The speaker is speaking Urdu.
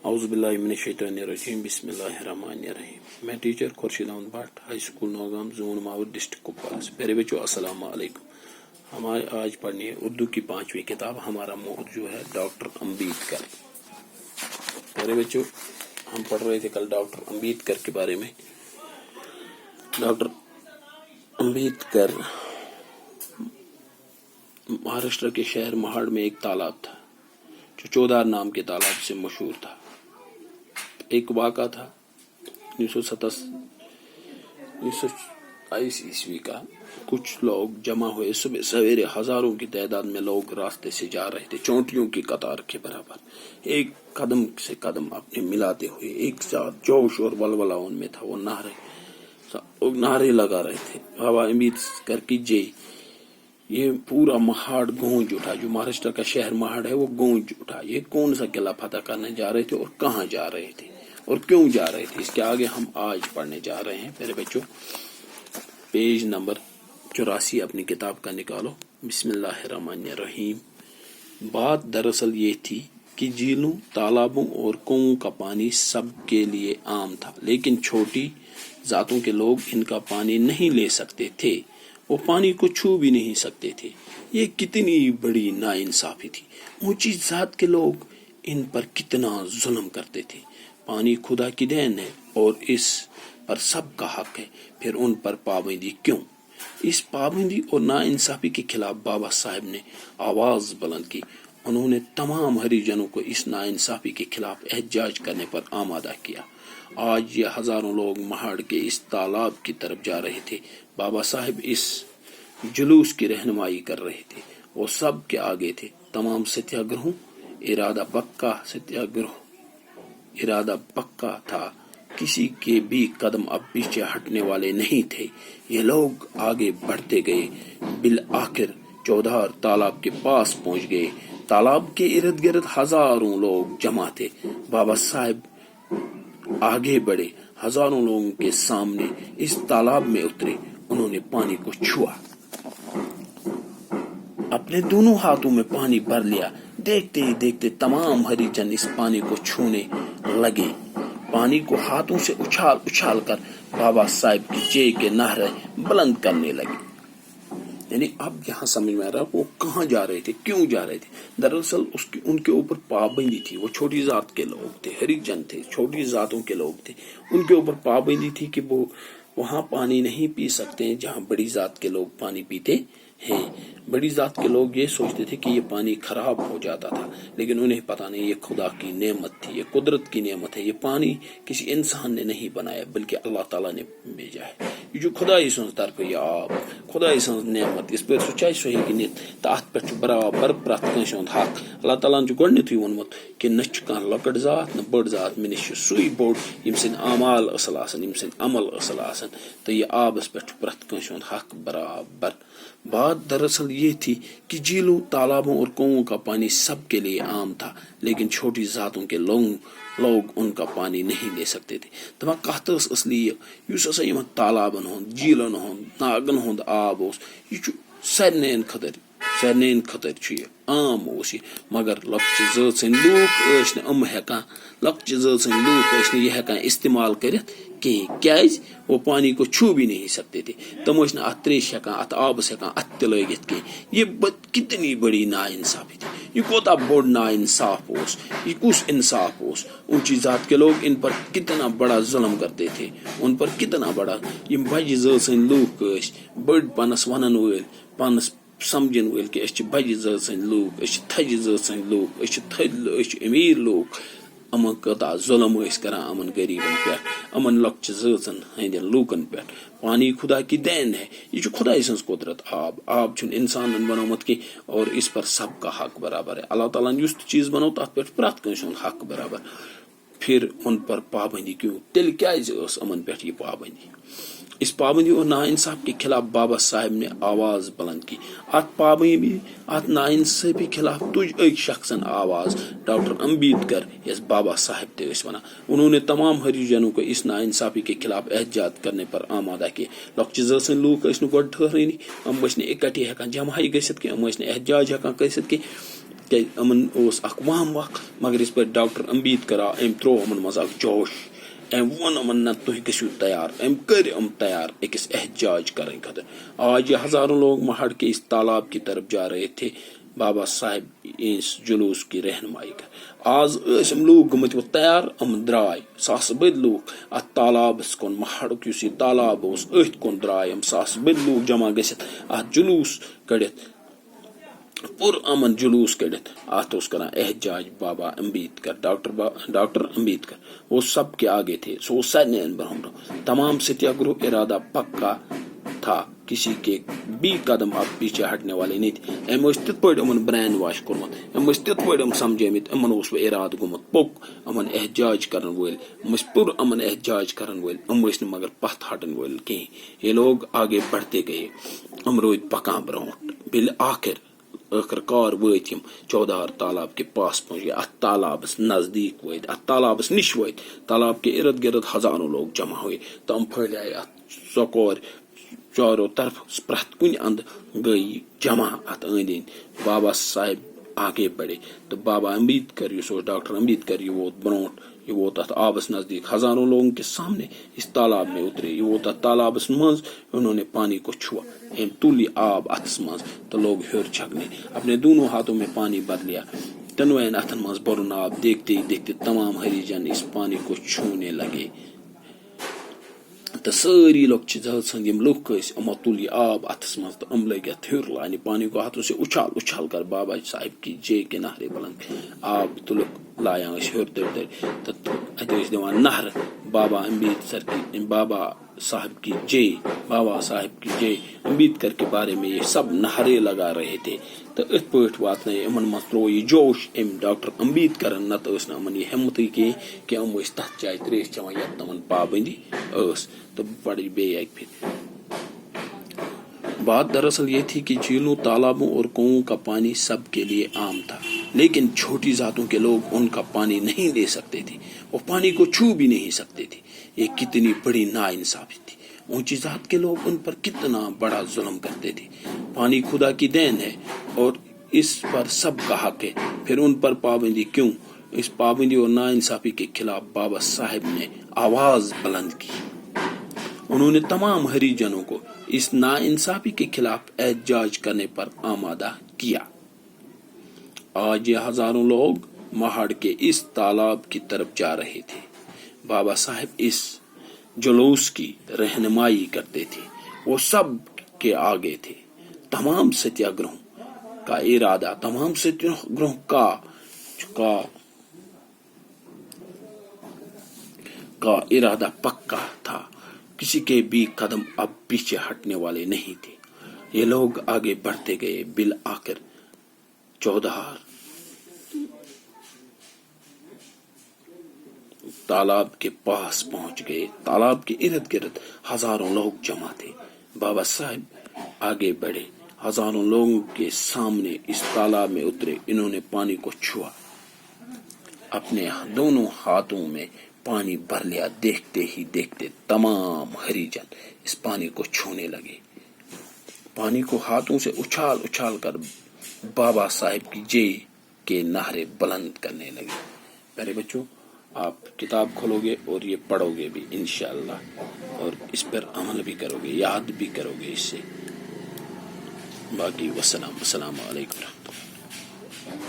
اعوذ باللہ من الشیطان الرجیم بسم اللہ الرحمن الرحیم. میں teacher Khursheed Ahmad Bhat high school Nowgam zone Mawar district Kupwara سے. پیارے بچوں السلام علیکم. ہمارے آج پڑھنی ہے اردو کی 5ویں کتاب. ہمارا موضوع ہے ڈاکٹر امبید. پیارے بچوں ہم پڑھ رہے تھے کل ڈاکٹر امبید کے بارے میں. ڈاکٹر امبید مہاراشٹر کے شہر مہاڑ میں ایک تالاب تھا جو چودار نام کے تالاب سے مشہور تھا. ایک واقعہ تھا 1927 عیسوی کا. کچھ لوگ جمع ہوئے صبح سویرے. ہزاروں کی تعداد میں لوگ راستے سے جا رہے تھے چونٹیوں کی قطار کے برابر. ایک قدم سے قدم اپنے ملاتے ہوئے ایک ساتھ جوش اور ولولہ ان میں تھا. وہ نعرے لگا رہے تھے بابا امبید کر کیجیے. یہ پورا مہاڑ گونج اٹھا. جو مہاراشٹر کا شہر مہاڑ ہے وہ گونج اٹھا. یہ کون سا قلعہ فتح کرنے جا رہے تھے اور کہاں جا رہے تھے اور کیوں جا رہے تھے, اس کے آگے ہم آج پڑھنے جا رہے ہیں. میرے بچوں پیج نمبر 84 اپنی کتاب کا نکالو. بسم اللہ الرحمن الرحیم. بات دراصل یہ تھی کہ جھیلوں, تالابوں اور کنووں کا پانی سب کے لیے عام تھا, لیکن چھوٹی ذاتوں کے لوگ ان کا پانی نہیں لے سکتے تھے. وہ پانی کو چھو بھی نہیں سکتے تھے. یہ کتنی بڑی ناانصافی تھی. اونچی ذات کے لوگ ان پر کتنا ظلم کرتے تھے. پانی خدا کی دین ہے اور اس پر سب کا حق ہے, پھر ان پر پابندی کیوں؟ اس پابندی اور ناانصافی کے خلاف بابا صاحب نے آواز بلند کی. انہوں نے تمام ہریجنوں کو اس ناانصافی کے خلاف احتجاج کرنے پر آمادہ کیا. آج یہ ہزاروں لوگ مہاڑ کے اس تالاب کی طرف جا رہے تھے. بابا صاحب اس جلوس کی رہنمائی کر رہے تھے. وہ سب کے آگے تھے. تمام ستیہ گرہوں ارادہ پکا تھا. کسی کے بھی قدم اب پیچھے ہٹنے والے نہیں تھے. یہ لوگ آگے بڑھتے گئے. بالآخر چودھار تالاب کے پاس پہنچ گئے. تالاب کے ارد گرد ہزاروں لوگ جمع تھے. بابا صاحب آگے بڑھے. ہزاروں لوگوں کے سامنے اس تالاب میں اترے. انہوں نے پانی کو چھوا. اپنے دونوں ہاتھوں میں پانی بھر لیا. دیکھتے ہی دیکھتے تمام ہریجن اس پانی کو چھونے لگے. پانی کو ہاتھوں سے اچھال اچھال کر بابا صاحب کی جے کے نعرے بلند کرنے لگے. یعنی اب یہاں سمجھ میں آ رہا وہ کہاں جا رہے تھے, کیوں جا رہے تھے. دراصل ان کے اوپر پابندی تھی. وہ چھوٹی ذات کے لوگ تھے, ہریجن تھے, چھوٹی ذاتوں کے لوگ تھے. ان کے اوپر پابندی تھی کہ وہ وہاں پانی نہیں پی سکتے ہیں جہاں بڑی ذات کے لوگ پانی پیتے ہیں. بڑی ذات کے لوگ یہ سوچتے تھے کہ یہ پانی خراب ہو جاتا تھا, لیکن انہیں پتا نہیں یہ خدا کی نعمت تھی, یہ قدرت کی نعمت ہے. یہ پانی کسی انسان نے نہیں بنایا بلکہ اللہ تعالیٰ نے بھیجا ہے. یہ جو خدا سنز طرف یہ آب, خدا سنز نعمت, اس پہ سچائی صحیح کی نیت تحت پہ برابر پرت کنس ہند حق. اللہ تعالیٰ نے گۄڈنیتھٕے ووٚنمُت کہ نہ کانٛہہ لۄکٕٹ ذات نہ بٔڑ ذات, مےٚ نِش چھُ سُے بوٚڑ ییٚمہِ سٕنٛدۍ اعمال اصل آسن, ییٚمہِ سٕنٛدۍ عمل اصل آسن, تہٕ یہ آبس پہ پرت کنس ہند حق برابر. بات دراصل یہ تھی کہ جھیلوں, تالابوں اور کنووں کا پانی سب کے لیے عام تھا, لیکن چھوٹی ذاتوں کے لوگ ان کا پانی نہیں لے سکتے تھے. دپان کتھ اصلی یس ہسا یمن تالابن ہند, جھیلن ہند, ناگن ہند آب یہ سارنین خطر یہ عام یہ, مگر لۄکچہِ ذٲژ سٕنٛدۍ لوٗکھ ٲسۍ نہٕ ہٮ۪کان, لۄکچہِ ذٲژ سٕنٛدۍ لوٗکھ ٲسۍ نہٕ یہ ہٮ۪کان استعمال کٔرِتھ کِہیٖنۍ. کیٛازِ وہ پانی کو چھو بھی نہیں سکتے تھے. تم ٲسۍ نہٕ اتھ تریش ہٮ۪کان, اتھ آبس ہٮ۪کان اتھ تہِ لٲگِتھ کِہیٖنۍ. یہ کتنی بڑی ناانصافی تھی. یہ کوتاہ بوٚڑ ناانصاف اوس, یہ کُس انصاف اوس. اونچی ذات کے لوگ ان پر کتنا بڑا ظلم کرتے تھے, ان پر کتنا بڑا. یم بجہِ ذٲژ سٕنٛدۍ لوٗکھ ٲسۍ, بٔڑۍ پانس ونن وٲلۍ, پانس سمجھن وٲلۍ کہ أسۍ چھِ بجہِ ذٲژ سٕنٛدۍ لوٗکھ, أسۍ چھِ تھجہِ ذٲژ سٕنٛدۍ لوٗکھ, أسۍ چھِ أسۍ چھِ أمیٖر لوٗکھ. یِمن کوتاہ ظلم ٲسۍ کران یِمن غریٖبن پٮ۪ٹھ, یِمن لۄکچہِ ذٲژن ہٕنٛدٮ۪ن لوٗکن پٮ۪ٹھ. پانی خدا کی دین ہے, یہ خدائی سٕنٛز قدرت. آب چھُنہٕ انسانن بنومُت کینٛہہ اور اس پر سب کا حق برابر ہے. اللہ تعالیٰ نے یُس تہِ چیٖز بنوو تتھ پٮ۪ٹھ پرٛٮ۪تھ کٲنٛسہِ ہُنٛد حق برابر. پھر ان پر پابندی کیوں, تیٚلہِ کیٛازِ ٲس یِمن پٮ۪ٹھ یہ پابندی. اس پابندی اور ناانصاف کے خلاف بابا صاحب نے آواز بلند کی. ات پابندی, ات ناانصافی خلاف تج ایک شخصن آواز, ڈاکٹر امبیدکر یس بابا صاحب تہِ ٲسۍ ونان. انہوں نے تمام ہریجنوں کو اس ناانصافی کے خلاف احتجاج کرنے پر آمادہ کیے. لۄکچہِ ذٲژ سٕنٛدۍ لوٗکھ ٲسۍ نہٕ گۄڈٕ ٹھہرٲنی, یِم ٲسۍ نہٕ اکٹھے ہٮ۪کان جمع گٔژھِتھ کینٛہہ, یِم ٲسۍ نہٕ احتجاج ہٮ۪کان گٔژھِتھ کینٛہہ. کہ امن اوس اخ وام وق مگر اس پہ ڈاکٹر امبید کرا ام ترو امن مز اخ جوش ام ون امن نہ تھی گژھو تیار ام کر ام تیار اکس احتجاج کرنے خاطر. آج یہ ہزاروں لوگ مہاڑ کے اس تالاب کی طرف جا رہے تھے بابا صاحب اس جلوس کی رہنمائی کر. آز ام لوگ گمت وہ تیار ام درائے ساس بد لوگ ات تالابس کن مہاڑک اس یہ تالاب اس ات کن درائے ام ساس بد لوگ جمع گھت ات جلوس کڑت پر امن جلوس کڑت ات اس کران احتجاج بابا امبیدکر ڈاکٹر امبیدکر. وہ سب کے آگے تھے سو سارے برہم تمام ستیہ گروہ ارادہ پکا تھا کسی کے بھی قدم اب پیچھے ہٹنے والے نہیں تھے. ام تت پہ امن برین واش کورمت ام تت پہ سمجھمت امن اس ارادہ گومت پوک امن احتجاج کرن ول پر امن احتجاج کرن ول ام مگر پتھ ہٹن ول کہیں. یہ لوگ آگے بڑھتے گئے ام روید پکان برونٹ بالآخر کار وت 14 تالاب کے پاس پہنچ گئے. ات تالابس نزدیک وت ات تالابس نش وت تالاب کے ارد گرد ہزاروں لوگ جمع ہوئے تو ام پھیلائے ات سکور چاروں طرف پرت کن اند گئی جمع ات اند بابا صاحب آگے بڑھے تو بابا امبیدکر اس ڈاکٹر امبیدکر یہ ووت برونٹ یہ ووت ات آبس نزدیک ہزاروں لوگوں کے سامنے اس تالاب میں اترے. یہ ووت ات تالابس مز انہوں نے پانی کو چھوا ام تل آب اتس مز تو لوگ ہر چھکنے اپنے دونوں ہاتھوں میں پانی بھر لیا. تنوین اتن مز برن آب دیکھتے ہی دیکھتے تمام ہریجن اس پانی کو چھونے لگے تو ساری لوگ سند لوگ امو تل یہ آب اتس مز تو ام لگ ہر لانے پانی کو ہاتھوں سے اچھال اچھال کر بابا صاحب کی جے کے نہرے بلند آب تلک لایا ہر در در تو ات دان نہر بابا امبیدکر کی بابا صاحب کی جے بابا صاحب کی جے امبیدکر کے بارے میں یہ سب نہرے لگا رہے تھے. تو ات پہ وات امن مز ترو یہ جوش ام ڈاکٹر امبیدکر نت امن یہ ہمت کہ ام تک جائے تریش چوان یت تمن پابندی تو پڑی بے ایک پھر. بات دراصل یہ تھی کہ جھیلوں تالابوں اور کنووں کا پانی سب کے لیے عام تھا لیکن چھوٹی ذاتوں کے لوگ ان کا پانی نہیں لے سکتے تھے وہ پانی کو چھو بھی نہیں سکتے تھے. یہ کتنی بڑی ناانصافی تھی. اونچی ذات کے لوگ ان پر کتنا بڑا ظلم کرتے تھے. پانی خدا کی دین ہے اور اس پر سب کا حق ہے پھر ان پر پابندی کیوں. اس پابندی اور ناانصافی کے خلاف بابا صاحب نے آواز بلند کی. انہوں نے تمام ہریجنوں کو اس ناانصافی کے خلاف احتجاج کرنے پر آمادہ کیا. آج یہ ہزاروں لوگ مہاڑ کے اس تالاب کی طرف جا رہے تھے. بابا صاحب اس جلوس کی رہنمائی کرتے تھے. وہ سب کے آگے تھے. تمام ستیہ گروہ کا ارادہ تمام ستیہ گروہ کا ارادہ پکا تھا. کسی کے بھی قدم اب پیچھے ہٹنے والے نہیں تھے. یہ لوگ آگے بڑھتے گئے بالآخر 14 تالاب کے پاس پہنچ گئے. تالاب کے ارد گرد ہزاروں لوگ جمع تھے. بابا صاحب آگے بڑھے ہزاروں لوگوں کے سامنے اس تالاب میں اترے. انہوں نے پانی کو چھوا اپنے دونوں ہاتھوں میں پانی بھر لیا. دیکھتے ہی دیکھتے تمام ہریجن اس پانی کو چھونے لگے. پانی کو ہاتھوں سے اچھال اچھال کر بابا صاحب کی جے کے نعرے بلند کرنے لگے. پیارے بچوں آپ کتاب کھولو گے اور یہ پڑھو گے بھی انشاءاللہ اور اس پر عمل بھی کرو گے یاد بھی کرو گے اس سے. باقی السلام علیکم ورحمۃ اللہ.